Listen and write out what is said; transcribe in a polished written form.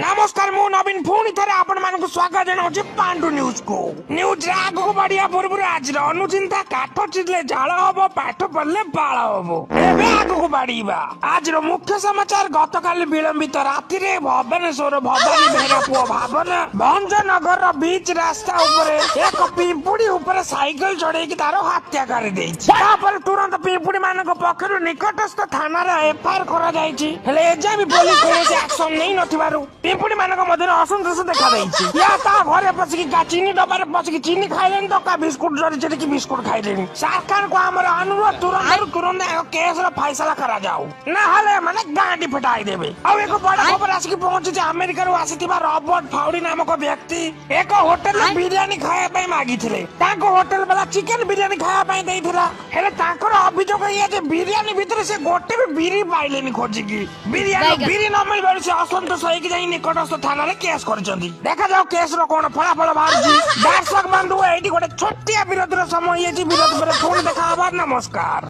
नमस्कार मु नवीन पुणी थे आपण मानक स्वागत जनाऊँ पांडु न्यूज को न्यूज आगक बढ़िया पूर्व आज अनुचिंता काठ चिरले झाड़ हम पाठ पढ़ले बाल हम आगक बढ़ा आज मुख्य समाचार गतकाली विलंबित राति भुवनेश्वर भवानी बेहरा पुओ भावना भंजनगर बीच रास्ता उपरे एक पिंपुड़ी उपरे साइकिल चढ़े तार हत्या कर तुरंत पिंपुड़ी मान पक्षर निकटस्थ थाना एफआईआर कर पुलिस कौन एक्शन नहीं नथिबारु पिंपुड़ी मान मध्य असंतोष देखा घरे पशिकी चीनी डबार पशिकी चीनी खाइले तो का बिस्कुट जरी चढ़ी बिस्कुट खाइले सरकार को आम अनुरोध तुरंत तुरंत केस फैसला करा जाऊ ना माने गांडी फटाई देबे आ एक बड़ा खबर आसिक पहुंची अमेरिका रो आसीथिबा रॉबर्ट फाउडी नामक व्यक्ति एक होटल में बिरयानी खाया पई मागिथिले ताको होटल वाला चिकन बिरयानी खाया पई देइथिला हेले ताकर अभियोग ये जे बिरयानी भीतर से गोटे भी बिरी पाइलेनी खोजिकी बिरयानी बिरी न मिलबार से असंतोष होई कि निकटस्थ थाना रे केस करछंती देखा जाओ केस रो कोन फलाफल बाहरची दर्शक बंधु एठी गोटे छोटिया विरोध रो समय ये विरोध पर फोन देखा आबार नमस्कार।